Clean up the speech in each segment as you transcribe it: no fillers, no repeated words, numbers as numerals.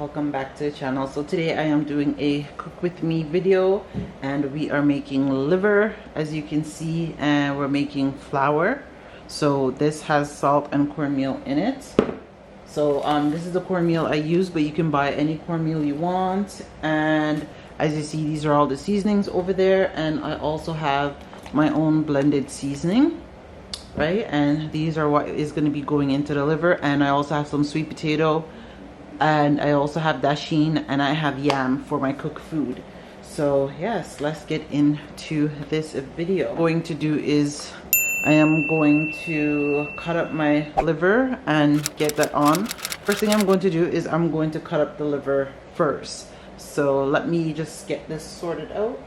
welcome back to the channel. So today I am doing a cook with me video, and we are making liver, as you can see, and we're making flour. So this has salt and cornmeal in it. So this is the cornmeal I use, but you can buy any cornmeal you want. And as you see, these are all the seasonings over there, and I also have my own blended seasoning, right? And these are what is going to be going into the liver. And I also have some sweet potato, and I also have dasheen, and I have yam for my cooked food. So yes, let's get into this video. What I'm going to do is I am going to cut up my liver and get that on. First thing I'm going to do is I'm going to cut up the liver first. So let me just get this sorted out.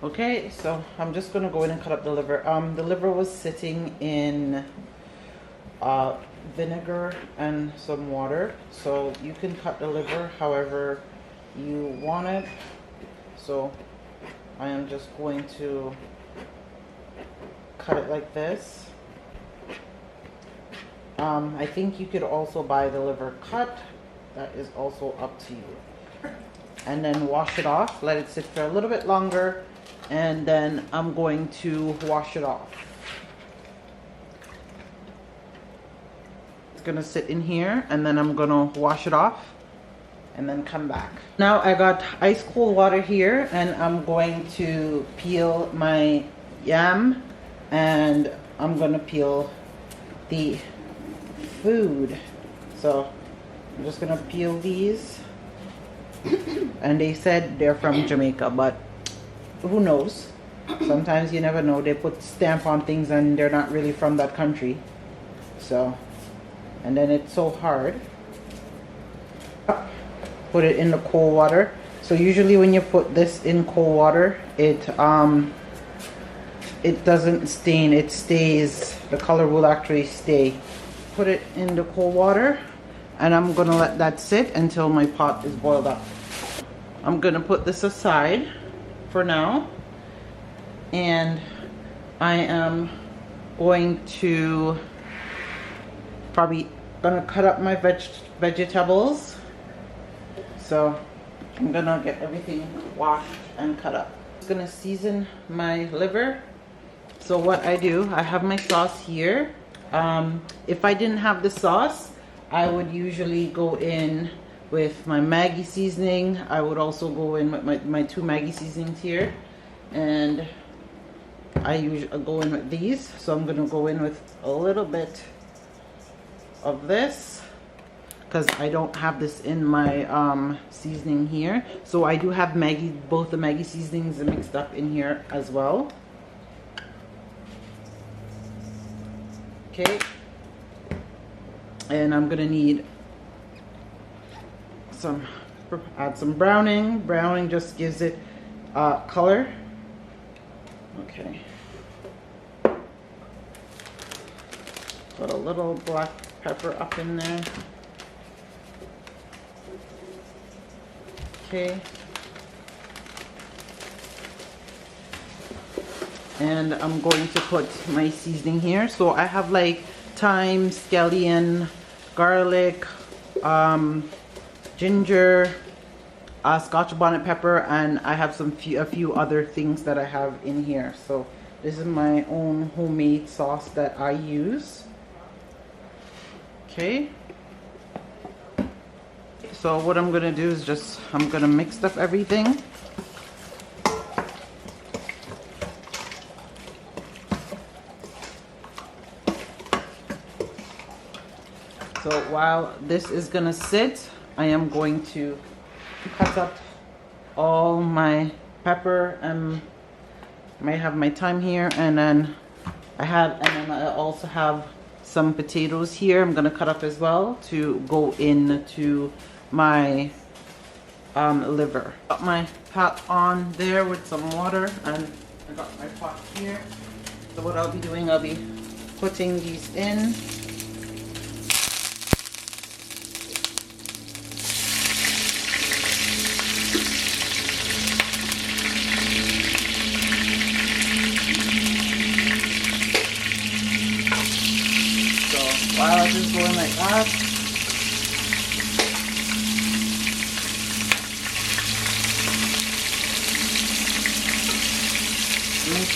Okay, so I'm just going to go in and cut up the liver. The liver was sitting in vinegar and some water, so you can cut the liver however you want it. So I am just going to cut it like this. I think you could also buy the liver cut. That is also up to you. And then wash it off, let it sit for a little bit longer, and then I'm going to wash it off. It's gonna sit in here, and then I'm gonna wash it off and then come back. Now I got ice cold water here, and I'm going to peel my yam, and I'm gonna peel the food. So I'm just gonna peel these. And they said they're from Jamaica, but who knows? Sometimes you never know. They put stamp on things and they're not really from that country. So, and then it's so hard. Put it in the cold water. So usually when you put this in cold water, it doesn't stain, it stays. The color will actually stay. Put it in the cold water, and I'm gonna let that sit until my pot is boiled up. I'm gonna put this aside for now, and I am going to probably gonna cut up my vegetables. So I'm gonna get everything washed and cut up. I'm gonna season my liver. So what I do, I have my sauce here. If I didn't have the sauce, I would usually go in with my Maggi seasoning. I would also go in with my two Maggi seasonings here, and I usually go in with these. So I'm gonna go in with a little bit of this because I don't have this in my seasoning here. So I do have Maggi, both the Maggi seasonings are mixed up in here as well. Okay, and I'm gonna need add some browning. Browning just gives it color. Okay, put a little black pepper up in there. Okay, and I'm going to put my seasoning here. So I have like thyme, scallion, garlic, ginger, scotch bonnet pepper, and I have a few other things that I have in here. So this is my own homemade sauce that I use. Okay, so what I'm gonna do is I'm gonna mix up everything. So while this is gonna sit, I am going to cut up all my pepper, and I have my thyme here, and then I also have some potatoes here. I'm gonna cut up as well to go into my liver. Got my pot on there with some water, and I got my pot here. So what I'll be doing, I'll be putting these in. While this is going like that,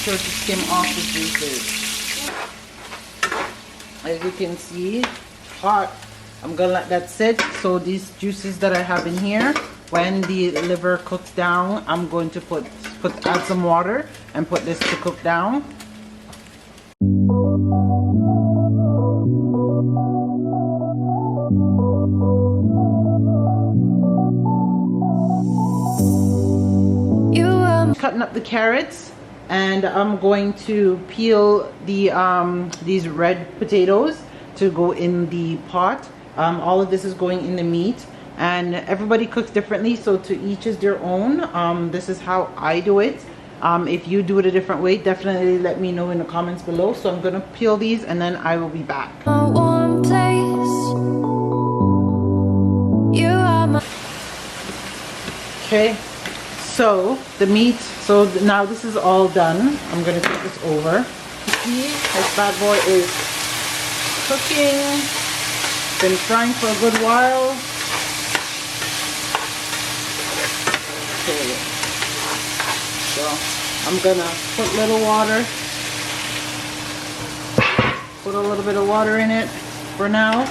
sure to skim off the juices. As you can see, hot. I'm gonna let that sit. So these juices that I have in here, when the liver cooks down, I'm going to add some water and put this to cook down. Cutting up the carrots, and I'm going to peel the these red potatoes to go in the pot. All of this is going in the meat, and everybody cooks differently, so to each is their own. This is how I do it. If you do it a different way, definitely let me know in the comments below. So I'm gonna peel these and then I will be back. Okay, so the meat, so now this is all done. I'm gonna take this over. See, this bad boy is cooking. Been frying for a good while. Okay. So I'm gonna put a little water. Put a little bit of water in it for now.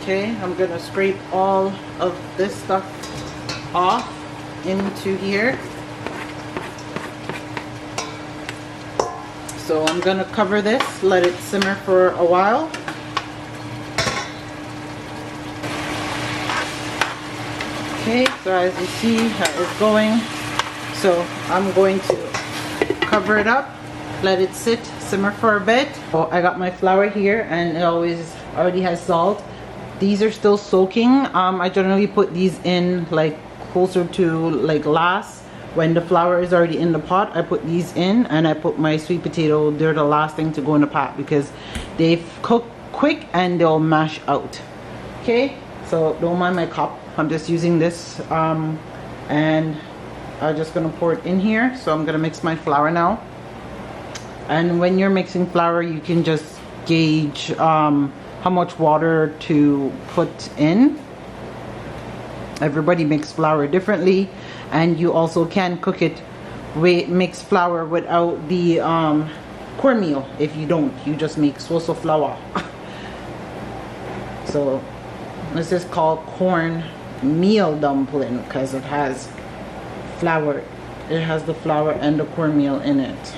Okay, I'm gonna scrape all of this stuff off into here. So I'm gonna cover this, let it simmer for a while. Okay, so as you see how it's going, so I'm going to cover it up, let it sit, simmer for a bit. So I got my flour here, and it already has salt. These are still soaking. I generally put these in like closer to like last. When the flour is already in the pot, I put these in, and I put my sweet potato. They're the last thing to go in the pot because they cook quick and they'll mash out. Okay, so don't mind my cup. I'm just using this, and I'm just gonna pour it in here. So I'm gonna mix my flour now. And when you're mixing flour, you can just gauge how much water to put in. Everybody makes flour differently, and you also can cook it mix flour without the cornmeal. If you don't, you just make soso flour. So this is called cornmeal dumpling because it has flour. It has the flour and the cornmeal in it.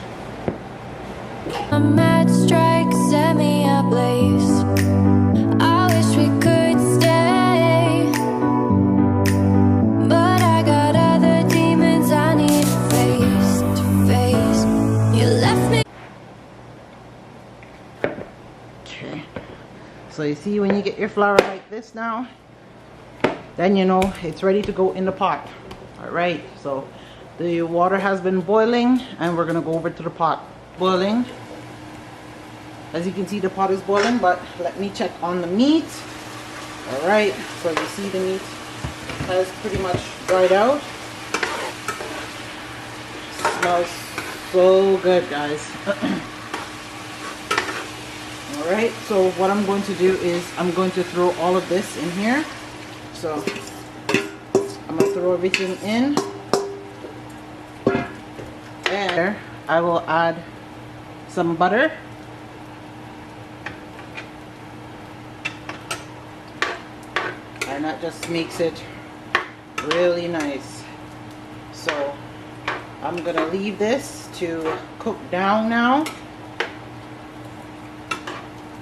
A mad strike set me ablaze. I wish we could stay, but I got other demons I need face to face. You left me. Okay, so you see when you get your flour like this now, then you know it's ready to go in the pot. All right, so the water has been boiling, and we're gonna go over to the pot boiling. As you can see, the pot is boiling, but let me check on the meat. All right, so you see the meat has pretty much dried out. Smells so good, guys. All right, so what I'm going to do is I'm going to throw all of this in here. So I'm gonna throw everything in, and I will add some butter. And that just makes it really nice. So I'm gonna leave this to cook down now.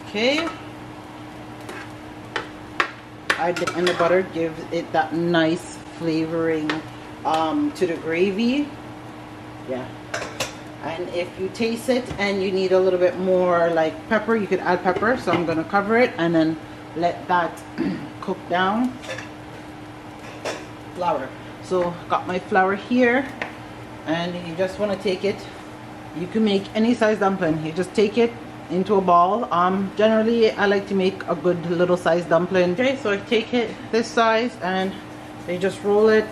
Okay, and the butter gives it that nice flavoring to the gravy. Yeah, and if you taste it and you need a little bit more like pepper, you could add pepper. So I'm gonna cover it and then let that cook down. Flour. So got my flour here, and you just want to take it. You can make any size dumpling. You just take it into a ball. Generally I like to make a good little size dumpling. Okay, so I take it this size and they just roll it.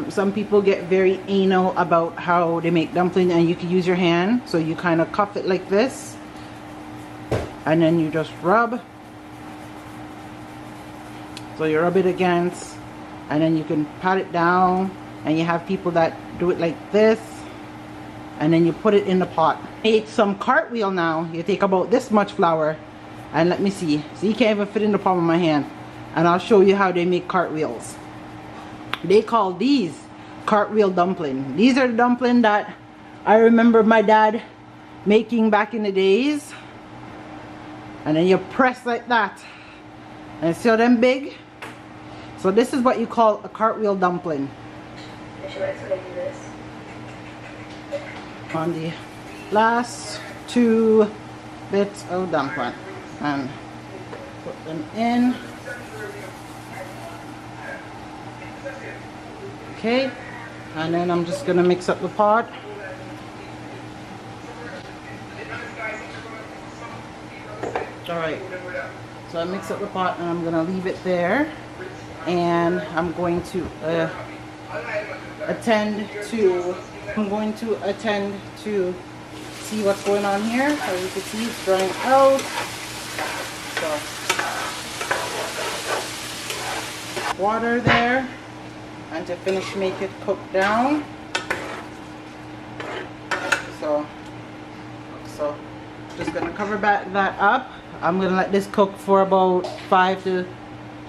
Some people get very anal about how they make dumpling, and you can use your hand. So you kind of cup it like this, and then you just rub. So you rub it against, and then you can pat it down, and you have people that do it like this, and then you put it in the pot. Make some cartwheel now. You take about this much flour, and let me see. So you can't even fit in the palm of my hand. And I'll show you how they make cartwheels. They call these cartwheel dumpling. These are the dumpling that I remember my dad making back in the days. And then you press like that. And see how them big? So this is what you call a cartwheel dumpling. On the last 2 bits of dumpling. And put them in. Okay, and then I'm just gonna mix up the pot. Alright, so I mix up the pot and I'm gonna leave it there, and I'm going to attend to see what's going on here. As you can see, it's drying out. So water there. And to finish, make it cook down. So just gonna cover that up. I'm gonna let this cook for about 5 to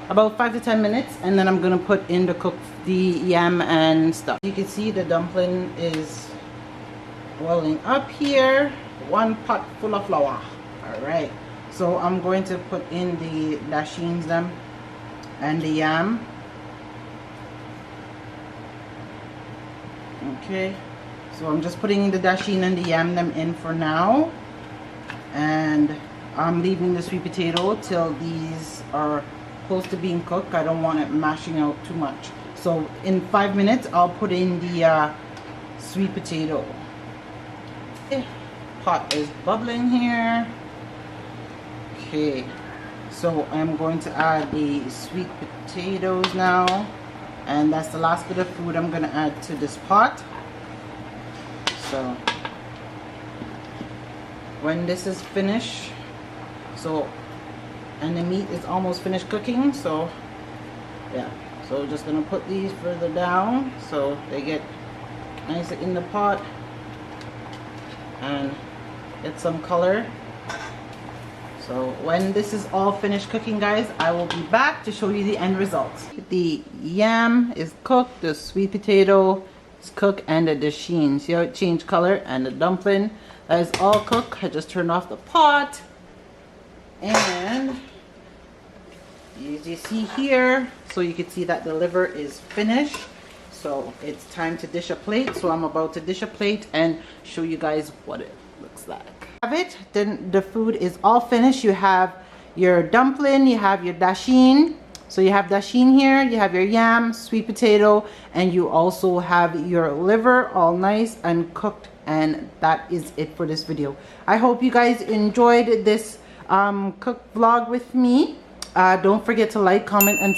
10 minutes, and then I'm gonna put in the yam and stuff. You can see the dumpling is boiling up here. 1 pot full of flour. All right. So I'm going to put in the dashins them and the yam. Okay, so I'm just putting the dasheen and the yam them in for now, and I'm leaving the sweet potato till these are close to being cooked. I don't want it mashing out too much. So in 5 minutes I'll put in the sweet potato. Okay. Pot is bubbling here. Okay, so I'm going to add the sweet potatoes now. And that's the last bit of food I'm going to add to this pot. So when this is finished, and the meat is almost finished cooking, so yeah, so just going to put these further down so they get nice in the pot and get some color. So when this is all finished cooking, guys, I will be back to show you the end results. The yam is cooked, the sweet potato is cooked, and the dasheen. See how it changed color? And the dumpling, that is all cooked. I just turned off the pot. And as you see here, so you can see that the liver is finished. So it's time to dish a plate. So I'm about to dish a plate and show you guys what it looks like. Have it, then the food is all finished. You have your dumpling, you have your dasheen. So you have dasheen here, you have your yam, sweet potato, and you also have your liver all nice and cooked. And that is it for this video. I hope you guys enjoyed this cook vlog with me. Don't forget to like, comment, and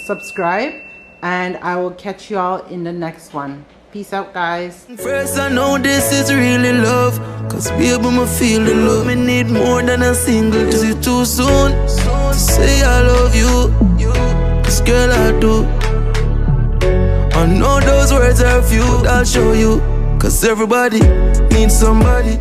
subscribe. And I will catch you all in the next one. Peace out, guys. First, I know this is really love, cause baby, me feel the love. Me need more than a single. Is it too soon to say I love you? This girl I do. I know those words are few, but I'll show you, cause everybody needs somebody.